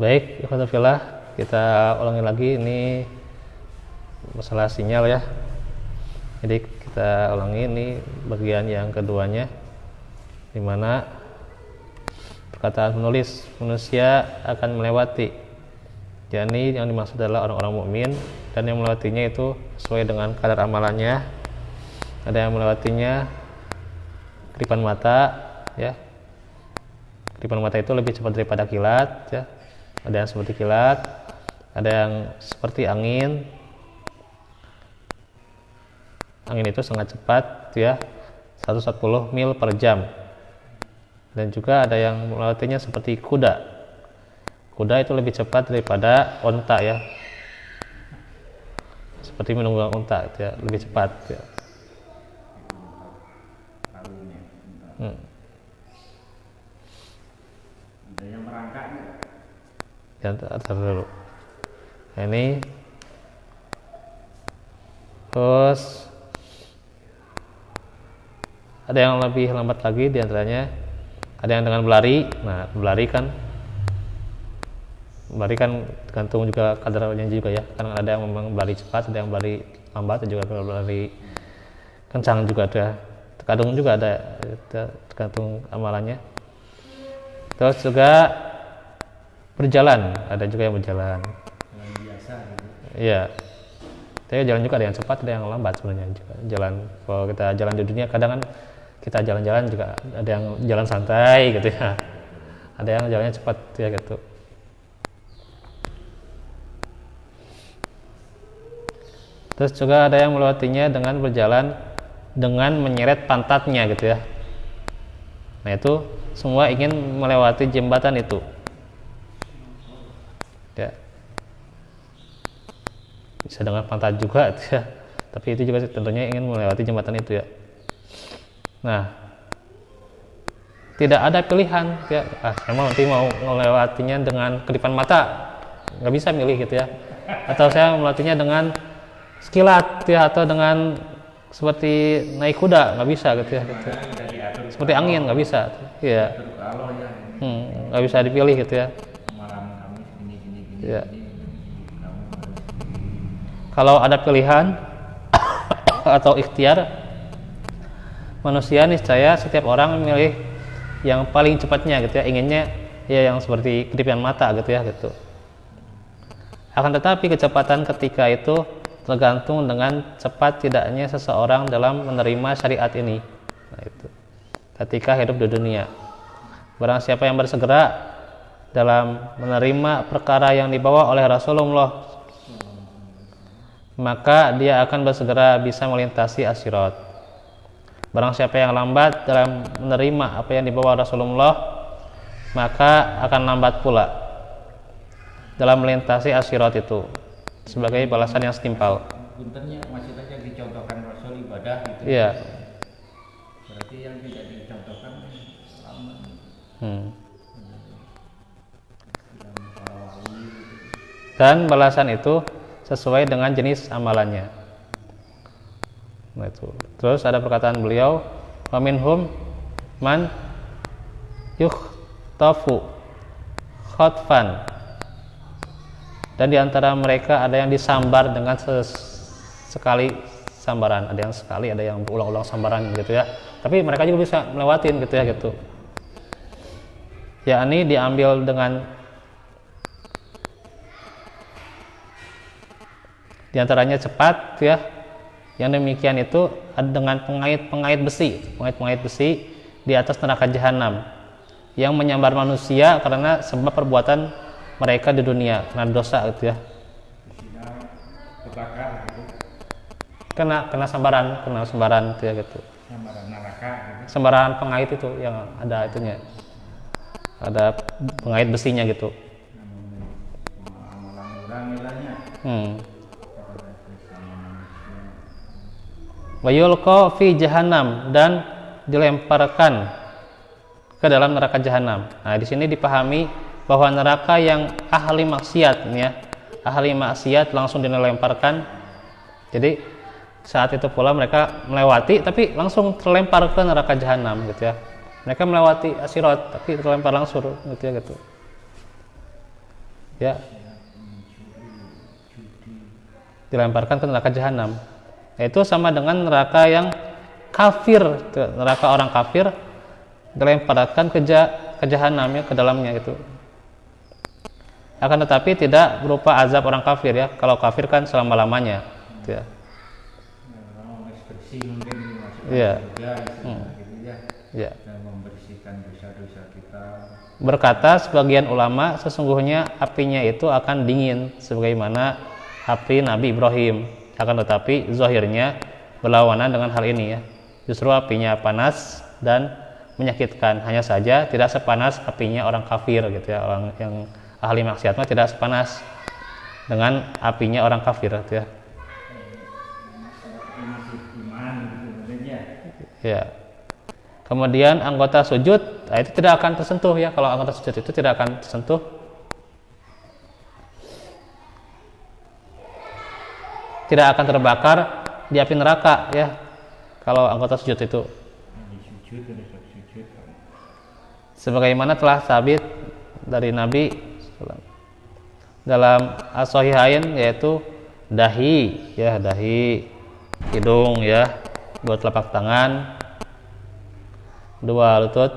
Baik, ikhwanullah, kita ulangi lagi ini masalah sinyal ya. Jadi kita ulangi ini bagian yang keduanya, di mana perkataan penulis manusia akan melewati, yakni yang dimaksud adalah orang-orang mukmin, dan yang melewatinya itu sesuai dengan kadar amalannya. Ada yang melewatinya kedipan mata, ya. Kedipan mata itu lebih cepat daripada kilat, ya. Ada yang seperti kilat, ada yang seperti angin. Angin itu sangat cepat, ya, 140 mil per jam. Dan juga ada yang melewatinya seperti kuda. Kuda itu lebih cepat daripada onta, ya. Seperti menunggang onta, ya, lebih cepat, ya. Ada yang merangkak nggak? Yang dulu. Nah, ini terus ada yang lebih lambat lagi, diantaranya ada yang dengan berlari. Nah, berlari kan tergantung juga kadarnya juga, ya. Karena ada yang memang berlari cepat, ada yang berlari lambat, dan juga berlari kencang juga ada. Terkadang juga ada, tergantung amalannya. Terus juga berjalan, ada juga yang berjalan. Yang biasa gitu. Iya. Tapi jalan juga ada yang cepat, ada yang lambat sebenarnya juga. Jalan, kalau kita jalan di dunia kadang kan kita jalan-jalan juga ada yang jalan santai gitu, ya. Ada yang jalannya cepat, ya, gitu. Terus juga ada yang melewatinya dengan berjalan dengan menyeret pantatnya gitu, ya. Nah, itu semua ingin melewati jembatan itu, ya. Bisa dengan pantat juga, ya. Tapi itu juga tentunya ingin melewati jembatan itu, ya. Nah, tidak ada pilihan, ya. Saya nanti mau melewatinya dengan kedipan mata, nggak bisa milih gitu, ya. Atau saya melewatinya dengan sekilat, ya, atau dengan seperti naik kuda, nggak bisa gitu, ya. Gitu. Seperti angin, nggak bisa, ya. Nggak bisa dipilih gitu, ya. Malam Kamis gini. Ya. Kalau ada pilihan atau ikhtiar, manusia niscaya setiap orang memilih yang paling cepatnya gitu, ya. Inginnya ya yang seperti kedipan mata gitu, ya, gitu. Akan tetapi kecepatan ketika itu tergantung dengan cepat tidaknya seseorang dalam menerima syariat ini. Nah, itu ketika hidup di dunia. Barang siapa yang bersegera dalam menerima perkara yang dibawa oleh Rasulullah, maka dia akan bersegera bisa melintasi as-sirat. Barang siapa yang lambat dalam menerima apa yang dibawa Rasulullah, maka akan lambat pula dalam melintasi as-sirat itu, sebagai balasan yang setimpal. Puntennya masih saja dicontohkan Rasul ibadah gitu. Iya. Berarti yang tidak dicontohkan lama. Dan balasan itu sesuai dengan jenis amalannya. Nah, itu. Terus ada perkataan beliau, wa minhum man yukhtafu khotfan. Dan di antara mereka ada yang disambar dengan sekali sambaran, ada yang sekali, ada yang berulang-ulang sambaran gitu, ya. Tapi mereka juga bisa melewatin gitu, ya, gitu. Yakni diambil dengan diantaranya cepat, ya. Yang demikian itu ada dengan pengait besi di atas neraka jahanam yang menyambar manusia karena sebab perbuatan mereka di dunia, karena dosa gitu, ya. Kebakar gitu. Kena sambaran gitu, ya, gitu. Sambaran neraka gitu. Sambaran pengait itu yang ada itunya. Ada pengait besinya gitu. Amalan orang nilainya. Wa yulqa fi jahannam, dan dilemparkan ke dalam neraka jahanam. Nah, di sini dipahami bahwa neraka yang ahli maksiat, ya, ahli maksiat langsung dilemparkan. Jadi saat itu pula mereka melewati, tapi langsung terlempar ke neraka jahanam gitu, ya. Mereka melewati as-sirat tapi terlempar langsung gitu, ya, gitu. ya, dilemparkan ke neraka jahanam. Itu sama dengan neraka yang kafir, neraka orang kafir dilemparkan ke jahanam, ya, ke dalamnya gitu. Akan tetapi tidak berupa azab orang kafir, ya. Kalau kafir kan selama-lamanya, gitu, ya. Iya. Ya. Membersihkan dosa-dosa kita. Berkata sebagian ulama, sesungguhnya apinya itu akan dingin sebagaimana api Nabi Ibrahim. Akan tetapi zahirnya berlawanan dengan hal ini, ya. Justru apinya panas dan menyakitkan. Hanya saja tidak sepanas apinya orang kafir, gitu, ya. Orang yang ahli maksiat mah tidak sepanas dengan apinya orang kafir, gitu, ya. Ya. Kemudian anggota sujud, itu tidak akan tersentuh, ya. Kalau anggota sujud itu tidak akan tersentuh. Tidak akan terbakar di api neraka, ya. Kalau anggota sujud itu. Sebagaimana telah sabit dari Nabi dalam as-sahihain, yaitu dahi, ya, dahi, hidung, ya, dua telapak tangan, dua lutut,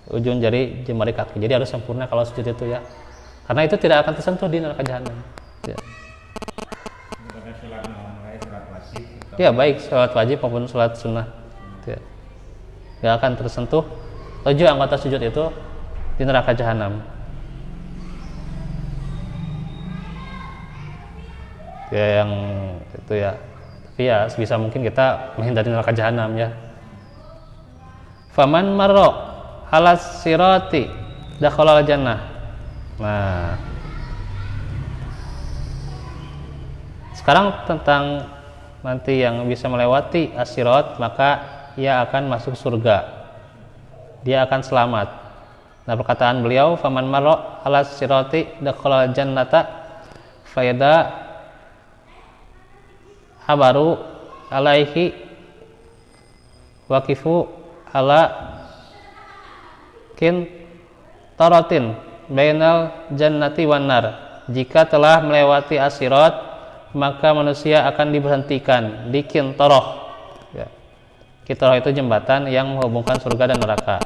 ujung jari, jemari kaki. Jadi harus sempurna kalau sujud itu, ya. Karena itu tidak akan tersentuh di neraka jahanam. Ya. Ya, baik sholat wajib maupun sholat sunnah, ya, nggak akan tersentuh 7 anggota sujud itu di neraka jahanam. Ya, yang itu, ya. Tapi ya sebisa mungkin kita menghindari neraka jahanam, ya. Faman marro alas sirati dakhalal jannah. Nah, sekarang tentang nanti yang bisa melewati as-sirat, maka ia akan masuk surga, dia akan selamat. Nah, perkataan beliau, faman marro alas sirati dakhalal jannata fayada habaru alaihi waqifu ala kin taratin bainal jannati wan nar. Jika telah melewati as-sirat, maka manusia akan diberhentikan di kintaroh, ya. Kintaroh itu jembatan yang menghubungkan surga dan neraka.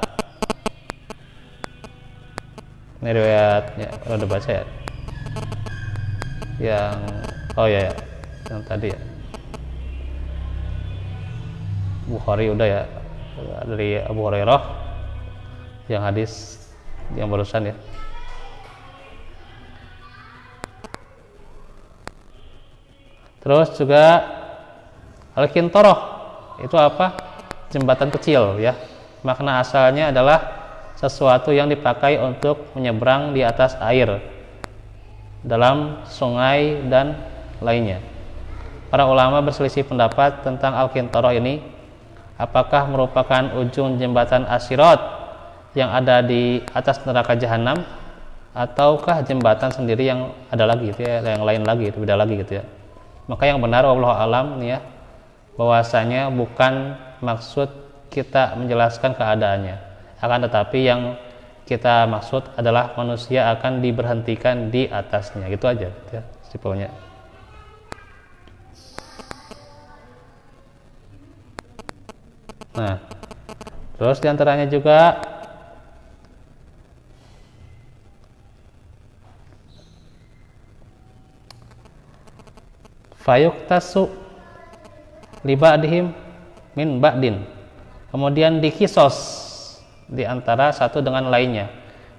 Ini riwayatnya udah baca, ya. Yang ya, yang tadi, ya, Bukhari udah, ya, dari Abu Hurairah, yang hadis yang barusan, ya. Terus juga al-kintaroh itu apa? Jembatan kecil, ya. Makna asalnya adalah sesuatu yang dipakai untuk menyeberang di atas air dalam sungai dan lainnya. Para ulama berselisih pendapat tentang al-kintaroh ini, apakah merupakan ujung jembatan as-sirat yang ada di atas neraka jahanam, ataukah jembatan sendiri yang ada lagi, gitu, ya, yang lain lagi, itu beda lagi, gitu, ya. Maka yang benar wallahu alam, ya, bahwasanya bukan maksud kita menjelaskan keadaannya, akan tetapi yang kita maksud adalah manusia akan diberhentikan di atasnya, gitu aja, ya, simpelnya. Nah, terus diantaranya juga fayuktasu li ba'dihim min ba'din, kemudian dikisos di antara satu dengan lainnya.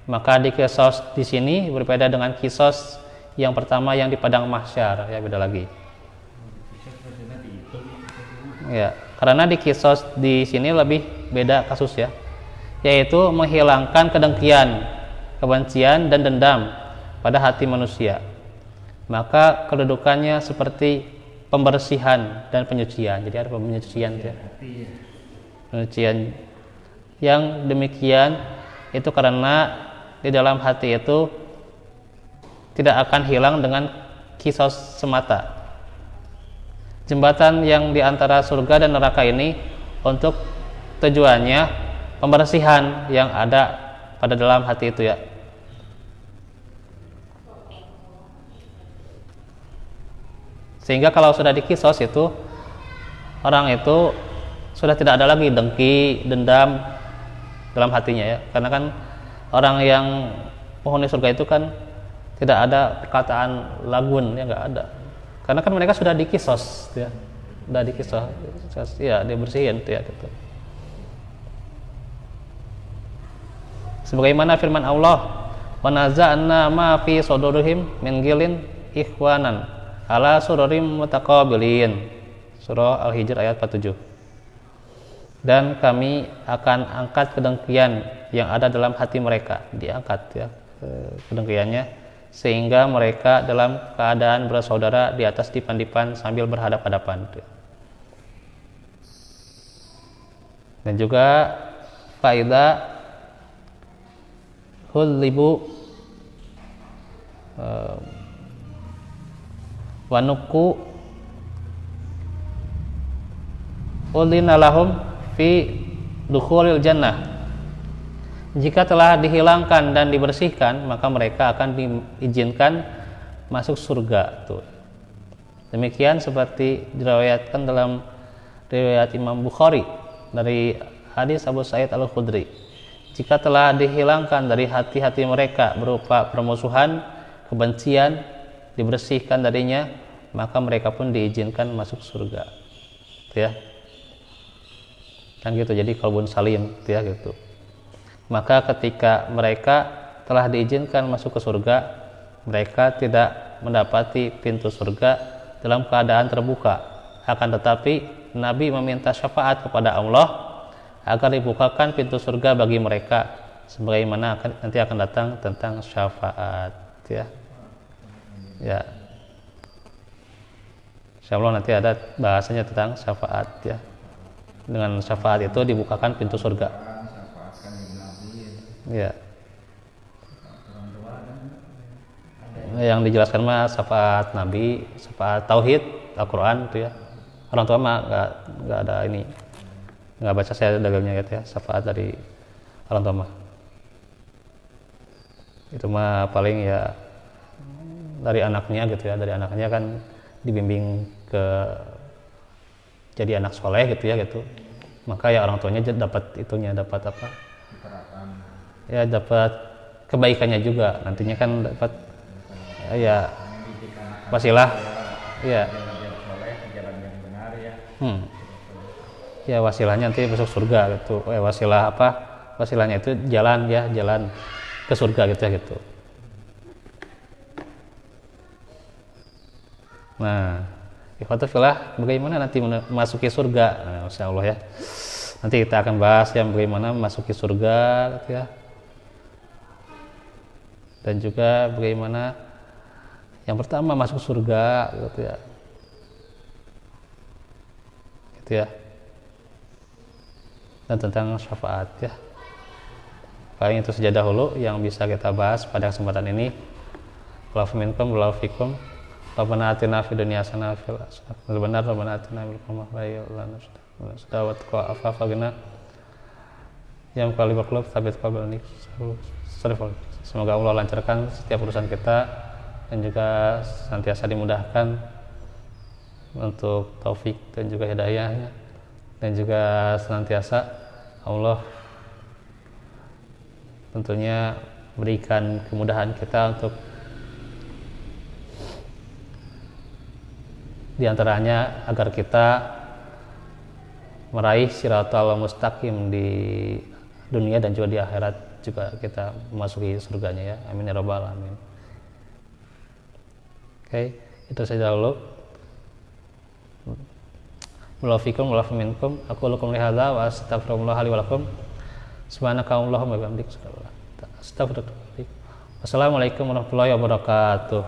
Maka dikisos di sini berbeda dengan kisos yang pertama yang di padang mahsyar, ya, beda lagi. Ya, karena dikisos di sini lebih beda kasus, ya, yaitu menghilangkan kedengkian, kebencian dan dendam pada hati manusia. Maka kedudukannya seperti pembersihan dan penyucian. Jadi ada penyucian, ya. Penyucian yang demikian itu karena di dalam hati itu tidak akan hilang dengan kisos semata. Jembatan yang di antara surga dan neraka ini untuk tujuannya pembersihan yang ada pada dalam hati itu, ya. Sehingga kalau sudah dikisos itu orang itu sudah tidak ada lagi dengki, dendam dalam hatinya ya. Karena kan orang yang penghuni surga itu kan tidak ada perkataan lagun, ya nggak ada. Karena kan mereka sudah dikisos ya. Sudah dikisos ya, dibersihin ya gitu. Sebagaimana firman Allah, wa naza'na ma fi sudurihim min ghillin ikhwanan ala sururim mutaqabilin. Surah Al-Hijr ayat 47. Dan kami akan angkat kedengkian yang ada dalam hati mereka, diangkat ya kedengkiannya, sehingga mereka dalam keadaan bersaudara di atas dipan-dipan sambil berhadap-hadapan. Dan juga faida hulibu wanuku ulina lahum fi dukhulil jannah. Jika telah dihilangkan dan dibersihkan, maka mereka akan diizinkan masuk surga. Tuh. Demikian seperti diriwayatkan dalam riwayat Imam Bukhari dari hadis Abu Sa'id Al-Khudri. Jika telah dihilangkan dari hati-hati mereka berupa permusuhan, kebencian, dibersihkan darinya, maka mereka pun diizinkan masuk surga. Ya. Kan gitu, jadi qalbun salim ya gitu. Maka ketika mereka telah diizinkan masuk ke surga, mereka tidak mendapati pintu surga dalam keadaan terbuka. Akan tetapi Nabi meminta syafaat kepada Allah agar dibukakan pintu surga bagi mereka, sebagaimana nanti akan datang tentang syafaat ya. Ya. Insyaallah nanti ada bahasanya tentang syafaat ya. Dengan syafaat itu dibukakan pintu surga. Ya. Yang dijelaskan mah syafaat Nabi, syafaat tauhid, Al-Qur'an itu ya. Orang tua mah enggak ada ini. Enggak baca saya dalilnya gitu ya, syafaat dari orang tua mah. Itu mah paling ya dari anaknya gitu ya, dari anaknya kan dibimbing ke jadi anak soleh gitu ya gitu. Maka ya orang tuanya dapat itunya, dapat apa? Ya dapat kebaikannya juga. Nantinya kan dapat ya wasilah ya. Ya wasilahnya nanti masuk surga gitu. Wasilah apa? Wasilahnya itu jalan ya, jalan ke surga gitu ya gitu. Nah, ikhwatu fillah, bagaimana nanti memasuki surga? Nah, insyaallah ya. Nanti kita akan bahas yang bagaimana memasuki surga gitu ya. Dan juga bagaimana yang pertama masuk surga gitu ya. Gitu ya. Dan tentang syafaat ya. Paling itu saja dahulu yang bisa kita bahas pada kesempatan ini. Wallahu minkum wallahu fikum. Rabbana atina fid dunya hasanah wa fil akhirati hasanah Rabbana atina min ladunka sedawat wa afafa gina yang qalibul qulub tsabbit qalbana. Semoga Allah lancarkan setiap urusan kita dan juga senantiasa dimudahkan untuk taufik dan juga hidayahnya, dan juga senantiasa Allah tentunya berikan kemudahan kita untuk diantaranya agar kita meraih siratal mustaqim di dunia dan juga di akhirat, juga kita memasuki surganya ya. Amin ya rabbal alamin. Oke, itu saja dulu. Walafikum walafiminkum. Aku lakum lihada wa astaghfirullah li walakum. Subhanakallahumma wa bihamdika. Astaghfiruka. Wassalamualaikum warahmatullahi wabarakatuh.